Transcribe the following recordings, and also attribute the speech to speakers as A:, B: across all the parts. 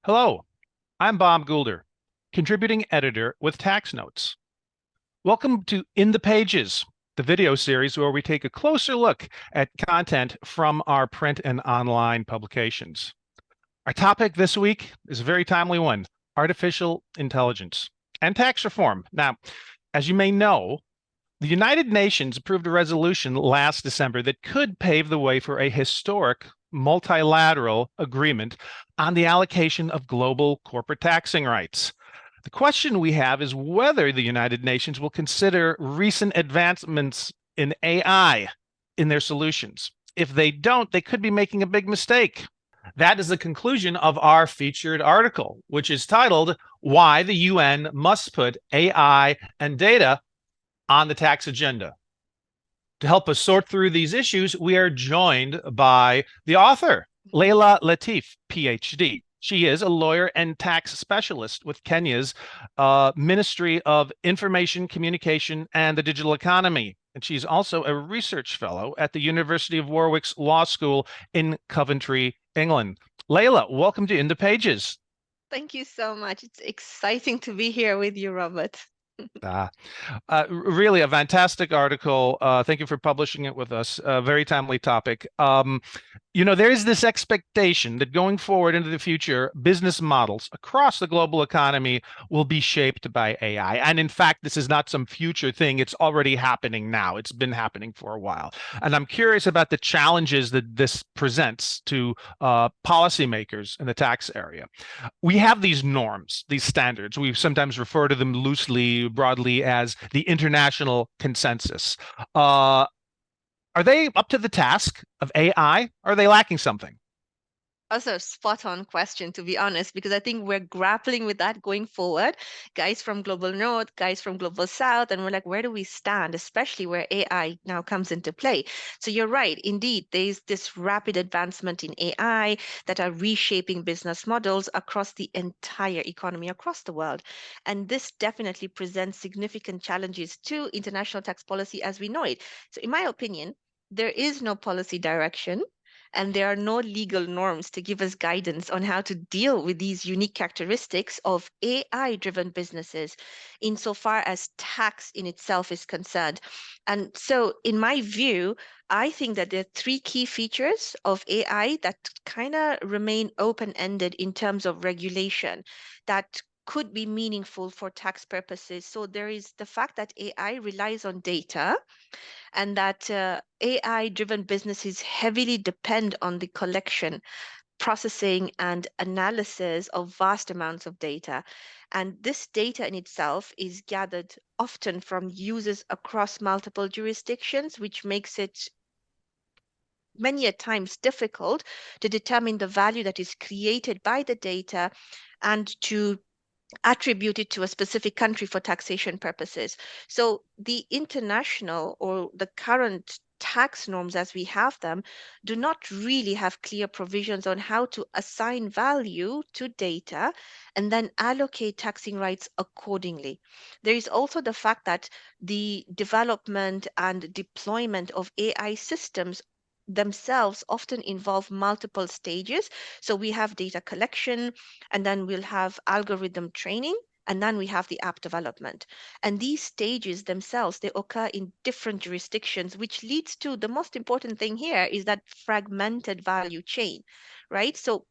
A: Hello, I'm Bob Goulder, contributing editor with Tax Notes. Welcome to In the Pages, the video series where we take a closer look at content from our print and online publications. Our topic this week is a very timely one, artificial intelligence and tax reform. Now, as you may know, the United Nations approved a resolution last December that could pave the way for a historic multilateral agreement on the allocation of global corporate taxing rights. The question we have is whether the United Nations will consider recent advancements in AI in their solutions. If they don't, they could be making a big mistake. That is the conclusion of our featured article, which is titled Why the UN Must Put AI and Data on the Tax Agenda. To help us sort through these issues, we are joined by the author, Lyla Latif, PhD. She is a lawyer and tax specialist with Kenya's Ministry of Information, Communication, and the Digital Economy. And she's also a research fellow at the University of Warwick's Law School in Coventry, England. Lyla, welcome to In the Pages.
B: Thank you so much. It's exciting to be here with you, Robert.
A: Uh, really a fantastic article. Thank you for publishing it with us. Very timely topic. There is this expectation that going forward into the future, business models across the global economy will be shaped by AI. And in fact, this is not some future thing. It's already happening now. It's been happening for a while. And I'm curious about the challenges that this presents to policymakers in the tax area. We have these norms, these standards. We sometimes refer to them loosely, broadly as the international consensus. Are they up to the task of AI? Or are they lacking something?
B: Also, spot on question, to be honest, because I think we're grappling with that going forward. Guys from Global North, guys from Global South, and we're like, where do we stand, especially where AI now comes into play? So you're right. Indeed, there's this rapid advancement in AI that are reshaping business models across the entire economy, across the world. And this definitely presents significant challenges to international tax policy as we know it. So, in my opinion, there is no policy direction and there are no legal norms to give us guidance on how to deal with these unique characteristics of AI driven businesses insofar as tax in itself is concerned. And so, in my view, I think that there are three key features of AI that kind of remain open ended in terms of regulation that could be meaningful for tax purposes. So, there is the fact that AI relies on data and that AI driven businesses heavily depend on the collection, processing, and analysis of vast amounts of data. And this data in itself is gathered often from users across multiple jurisdictions, which makes it many a times difficult to determine the value that is created by the data and to attribute it to a specific country for taxation purposes. So the international or the current tax norms as we have them do not really have clear provisions on how to assign value to data and then allocate taxing rights accordingly. There is also the fact that the development and deployment of AI systems themselves often involve multiple stages. So we have data collection, and then we'll have algorithm training, and then we have the app development. And these stages themselves, they occur in different jurisdictions, which leads to the most important thing here is that fragmented value chain, right? So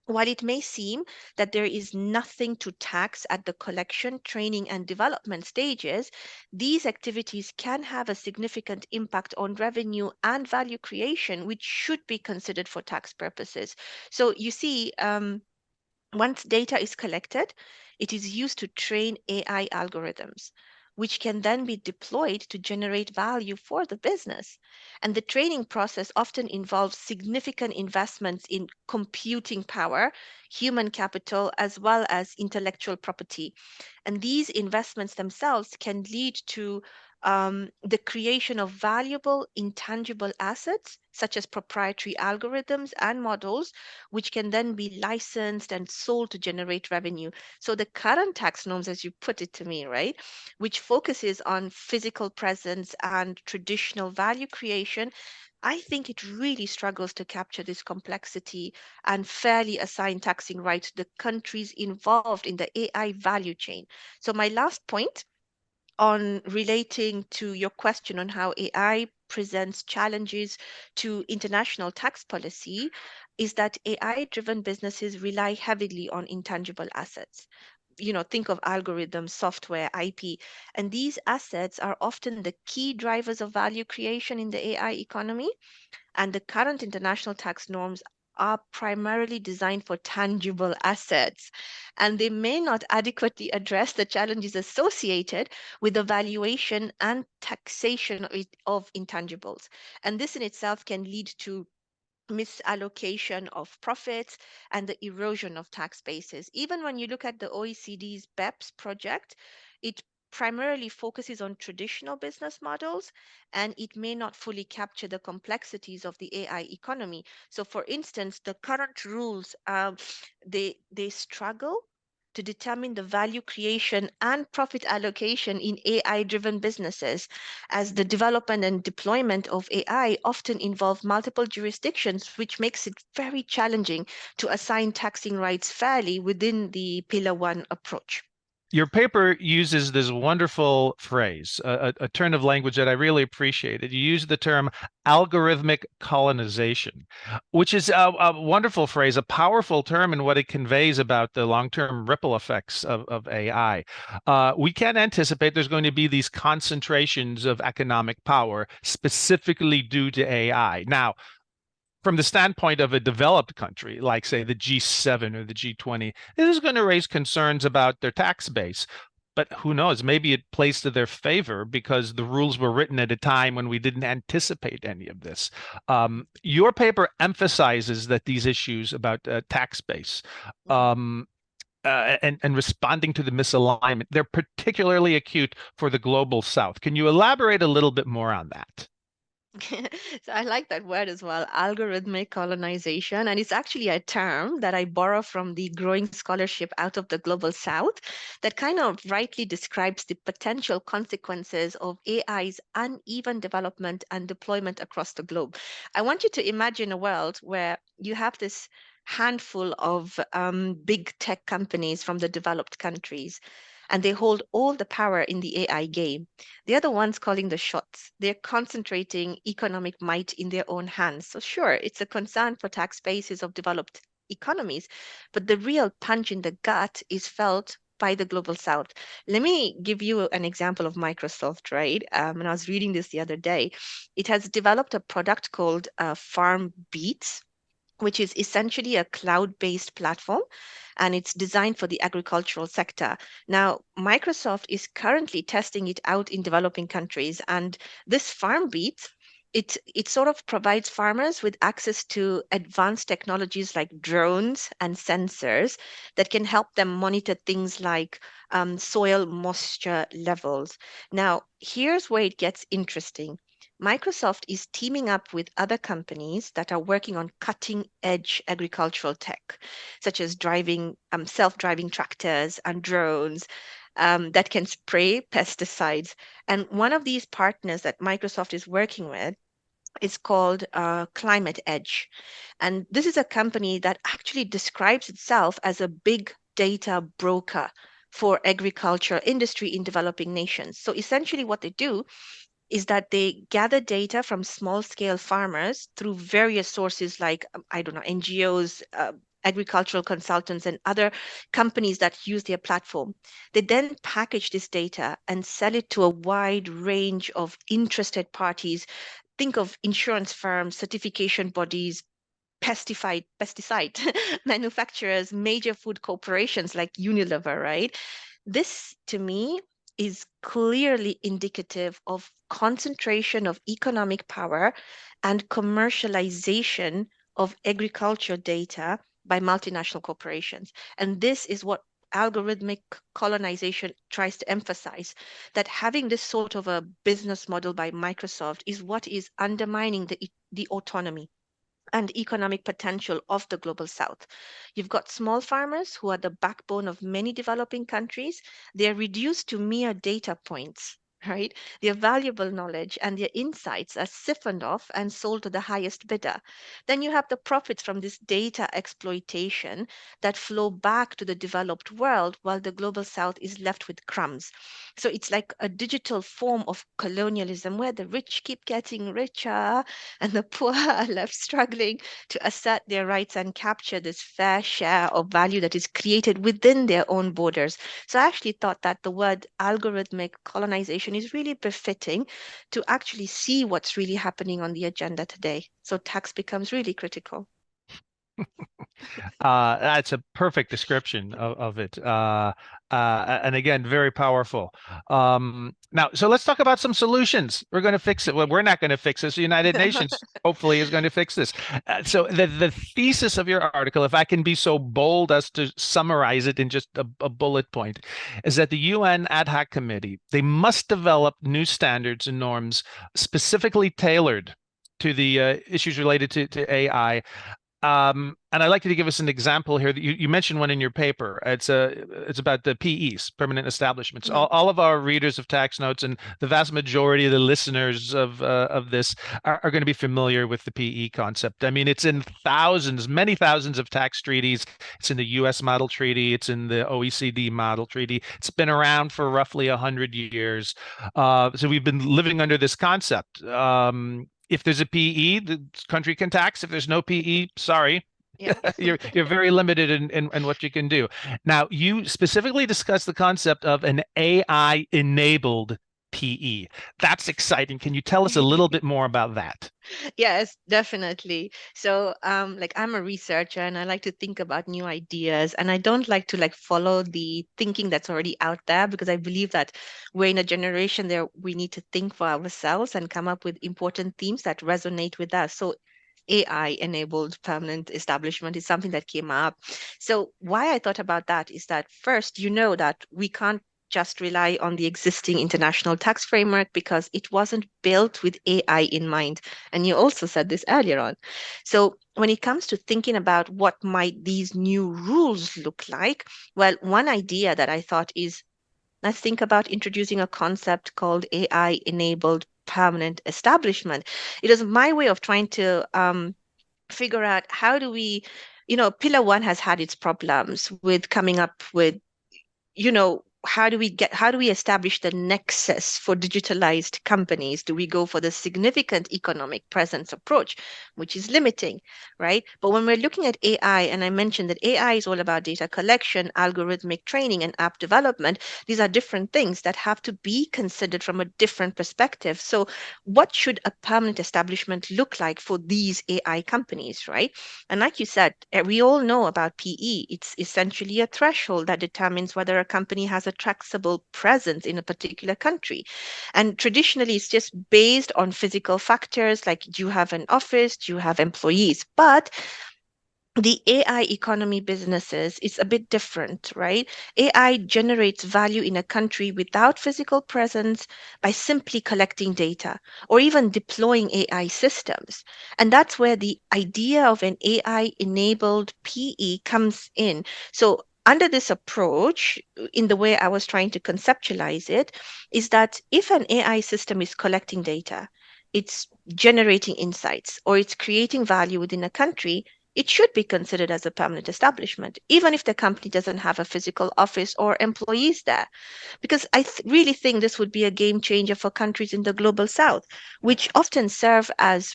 B: while it may seem that there is nothing to tax at the collection, training, and development stages, these activities can have a significant impact on revenue and value creation, which should be considered for tax purposes. So you see, once data is collected, it is used to train AI algorithms, which can then be deployed to generate value for the business. And the training process often involves significant investments in computing power, human capital, as well as intellectual property. And these investments themselves can lead to the creation of valuable intangible assets, such as proprietary algorithms and models, which can then be licensed and sold to generate revenue. So the current tax norms, as you put it to me, right, which focuses on physical presence and traditional value creation, I think it really struggles to capture this complexity and fairly assign taxing rights to the countries involved in the AI value chain. So, my last point on relating to your question on how AI presents challenges to international tax policy is that AI-driven businesses rely heavily on intangible assets. Think of algorithms, software, IP, and these assets are often the key drivers of value creation in the AI economy. And the current international tax norms are primarily designed for tangible assets, and they may not adequately address the challenges associated with the valuation and taxation of intangibles. And this in itself can lead to misallocation of profits and the erosion of tax bases. Even when you look at the OECD's BEPS project, it primarily focuses on traditional business models and it may not fully capture the complexities of the AI economy. So, for instance, the current rules they struggle to determine the value creation and profit allocation in AI-driven businesses, as the development and deployment of AI often involve multiple jurisdictions, which makes it very challenging to assign taxing rights fairly within the Pillar One approach.
A: Your paper uses this wonderful phrase, a turn of language that I really appreciated. You use the term algorithmic colonization, which is a wonderful phrase, a powerful term in what it conveys about the long-term ripple effects of AI. We can anticipate there's going to be these concentrations of economic power specifically due to AI. Now, from the standpoint of a developed country, like, say, the G7 or the G20, this is going to raise concerns about their tax base. But who knows? Maybe it plays to their favor because the rules were written at a time when we didn't anticipate any of this. Your paper emphasizes that these issues about tax base
B: Mhm.
A: and responding to the misalignment, they're particularly acute for the global South. Can you elaborate a little bit more on that?
B: So I like that word as well, algorithmic colonization. And it's actually a term that I borrow from the growing scholarship out of the global south that kind of rightly describes the potential consequences of AI's uneven development and deployment across the globe. I want you to imagine a world where you have this handful of big tech companies from the developed countries, and they hold all the power in the AI game. They're the ones calling the shots. They're concentrating economic might in their own hands. So, sure, it's a concern for tax bases of developed economies, but the real punch in the gut is felt by the global south. Let me give you an example of Microsoft, right? And I was reading this the other day. It has developed a product called Farm Beats, which is essentially a cloud-based platform, and it's designed for the agricultural sector. Now, Microsoft is currently testing it out in developing countries, and this Farm Beat, it sort of provides farmers with access to advanced technologies like drones and sensors that can help them monitor things like soil moisture levels. Now, here's where it gets interesting. Microsoft is teaming up with other companies that are working on cutting edge agricultural tech, such as self-driving tractors and drones that can spray pesticides. And one of these partners that Microsoft is working with is called Climate Edge. And this is a company that actually describes itself as a big data broker for agriculture industry in developing nations. So essentially what they do is that they gather data from small scale farmers through various sources like, I don't know, NGOs, agricultural consultants, and other companies that use their platform. They then package this data and sell it to a wide range of interested parties. Think of insurance firms, certification bodies, pesticide manufacturers, major food corporations like Unilever, right? This to me is clearly indicative of concentration of economic power and commercialization of agriculture data by multinational corporations. And this is what algorithmic colonization tries to emphasize, that having this sort of a business model by Microsoft is what is undermining the autonomy and economic potential of the global south. You've got small farmers who are the backbone of many developing countries. They're reduced to mere data points. right? Their valuable knowledge and their insights are siphoned off and sold to the highest bidder. Then you have the profits from this data exploitation that flow back to the developed world while the global south is left with crumbs. So it's like a digital form of colonialism where the rich keep getting richer and the poor are left struggling to assert their rights and capture this fair share of value that is created within their own borders. So I actually thought that the word algorithmic colonization is really befitting to actually see what's really happening on the agenda today. So tax becomes really critical.
A: That's a perfect description of it. And again, very powerful. Now, so let's talk about some solutions. We're going to fix it. Well, we're not going to fix this. The United Nations hopefully is going to fix this. So the thesis of your article, if I can be so bold as to summarize it in just a bullet point, is that the UN Ad Hoc Committee, they must develop new standards and norms specifically tailored to the issues related to AI. And I'd like you to give us an example here that you mentioned one in your paper. It's about the PEs, permanent establishments.
B: Mhm.
A: All of our readers of tax notes and the vast majority of the listeners of this are going to be familiar with the PE concept. I mean, it's in thousands, many thousands of tax treaties. It's in the U.S. model treaty. It's in the OECD model treaty. It's been around for roughly 100 years. So we've been living under this concept. If there's a PE, the country can tax. If there's no PE, sorry,
B: Yeah.
A: you're very limited in what you can do. Now, you specifically discuss the concept of an AI enabled PE. That's exciting. Can you tell us a little bit more about that?
B: Yes, definitely. So, like I'm a researcher and I like to think about new ideas and I don't like to like follow the thinking that's already out there because I believe that we're in a generation there we need to think for ourselves and come up with important themes that resonate with us. So AI enabled permanent establishment is something that came up. So why I thought about that is that first, you know that we can't just rely on the existing international tax framework because it wasn't built with AI in mind. And you also said this earlier on. So when it comes to thinking about what might these new rules look like, well, one idea that I thought is let's think about introducing a concept called AI enabled permanent establishment. It is my way of trying to figure out how do we, pillar one has had its problems with coming up with how do we establish the nexus for digitalized companies? Do we go for the significant economic presence approach, which is limiting, right? But when we're looking at AI, and I mentioned that AI is all about data collection, algorithmic training, and app development, these are different things that have to be considered from a different perspective. So what should a permanent establishment look like for these AI companies, right? And like you said, we all know about PE. It's essentially a threshold that determines whether a company has a taxable presence in a particular country. And traditionally, it's just based on physical factors like do you have an office, do you have employees? But the AI economy businesses is a bit different, right? AI generates value in a country without physical presence by simply collecting data or even deploying AI systems. And that's where the idea of an AI enabled PE comes in. So under this approach, in the way I was trying to conceptualize it, is that if an AI system is collecting data, it's generating insights, or it's creating value within a country, it should be considered as a permanent establishment, even if the company doesn't have a physical office or employees there. Because really think this would be a game changer for countries in the global south, which often serve as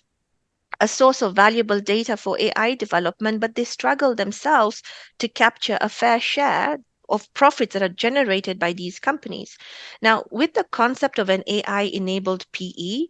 B: a source of valuable data for AI development, but they struggle themselves to capture a fair share of profits that are generated by these companies. Now, with the concept of an AI enabled PE,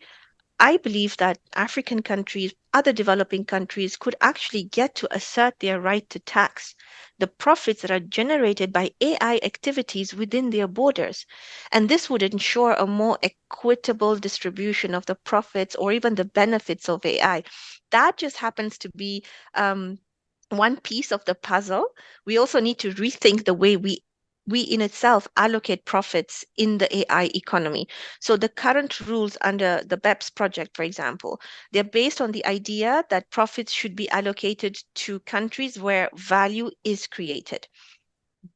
B: I believe that African countries, other developing countries, could actually get to assert their right to tax the profits that are generated by AI activities within their borders. And this would ensure a more equitable distribution of the profits or even the benefits of AI. That just happens to be one piece of the puzzle. We also need to rethink the way we in itself allocate profits in the AI economy. So the current rules under the BEPS project, for example, they're based on the idea that profits should be allocated to countries where value is created.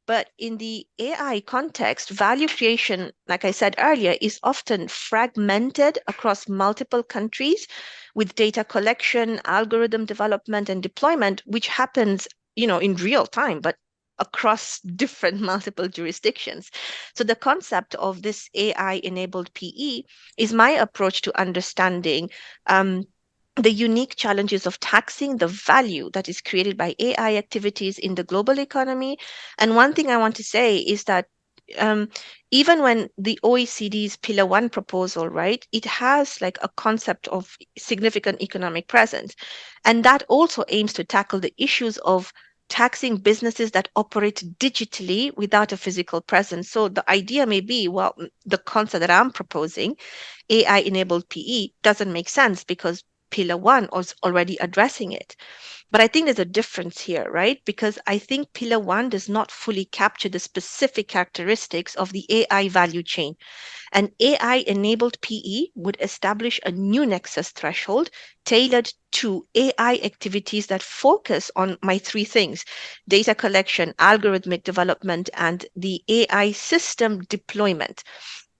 B: But in the AI context, value creation, like I said earlier, is often fragmented across multiple countries with data collection, algorithm development, and deployment, which happens, in real time, but across different multiple jurisdictions. So the concept of this AI-enabled PE is my approach to understanding the unique challenges of taxing the value that is created by AI activities in the global economy. And one thing I want to say is that um, even when the OECD's Pillar One proposal, right, it has like a concept of significant economic presence. And that also aims to tackle the issues of taxing businesses that operate digitally without a physical presence. So the idea may be, well, the concept that I'm proposing, AI enabled PE, doesn't make sense because Pillar One was already addressing it. But I think there's a difference here, right? Because I think Pillar One does not fully capture the specific characteristics of the AI value chain. An AI enabled PE would establish a new nexus threshold tailored to AI activities that focus on my three things: data collection, algorithmic development, and the AI system deployment.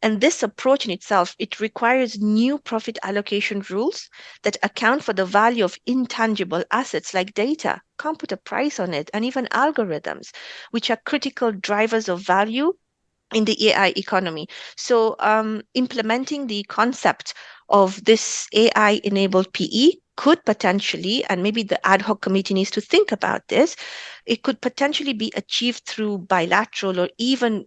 B: And this approach in itself, it requires new profit allocation rules that account for the value of intangible assets like data, can't put a price on it, and even algorithms, which are critical drivers of value in the AI economy. So, implementing the concept of this AI enabled PE could potentially, and maybe the ad hoc committee needs to think about this, it could potentially be achieved through bilateral or even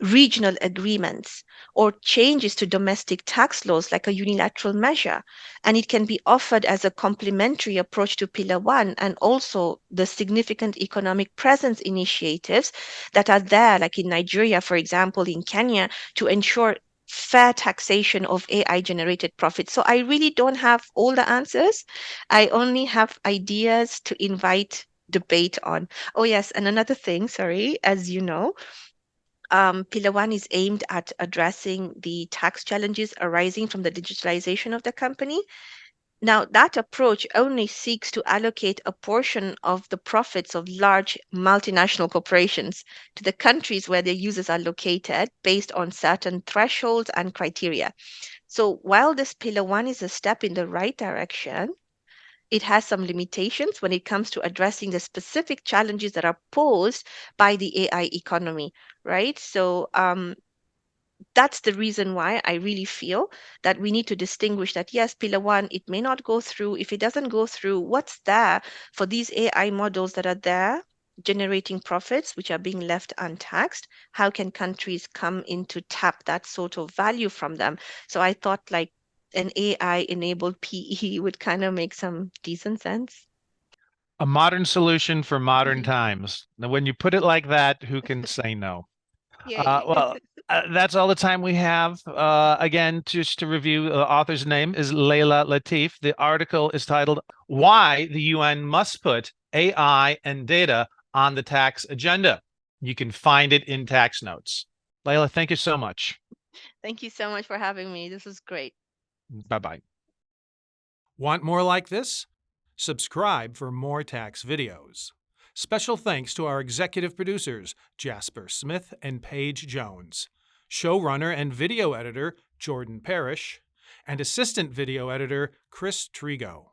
B: regional agreements or changes to domestic tax laws like a unilateral measure. And it can be offered as a complementary approach to Pillar One and also the significant economic presence initiatives that are there, like in Nigeria, for example, in Kenya, to ensure fair taxation of AI generated profits. So I really don't have all the answers. I only have ideas to invite debate on. Oh, yes. And another thing, sorry, as you know, Pillar One is aimed at addressing the tax challenges arising from the digitalization of the company. Now, that approach only seeks to allocate a portion of the profits of large multinational corporations to the countries where their users are located based on certain thresholds and criteria. So, while this Pillar One is a step in the right direction, it has some limitations when it comes to addressing the specific challenges that are posed by the AI economy, right? So, that's the reason why I really feel that we need to distinguish that yes, Pillar One, it may not go through. If it doesn't go through, what's there for these AI models that are there generating profits which are being left untaxed? How can countries come in to tap that sort of value from them? So I thought like an AI enabled PE would kind of make some decent sense.
A: A modern solution for modern times. Now, when you put it like that, who can say no?
B: Yay.
A: That's all the time we have. Again, just to review, the author's name is Layla Latif. The article is titled Why the UN Must Put AI and Data on the Tax Agenda. You can find it in tax notes. Layla, thank you so much.
B: Thank you so much for having me. This was great.
A: Bye bye. Want more like this? Subscribe for more tax videos. Special thanks to our executive producers, Jasper Smith and Paige Jones, showrunner and video editor, Jordan Parrish, and assistant video editor, Chris Trigo.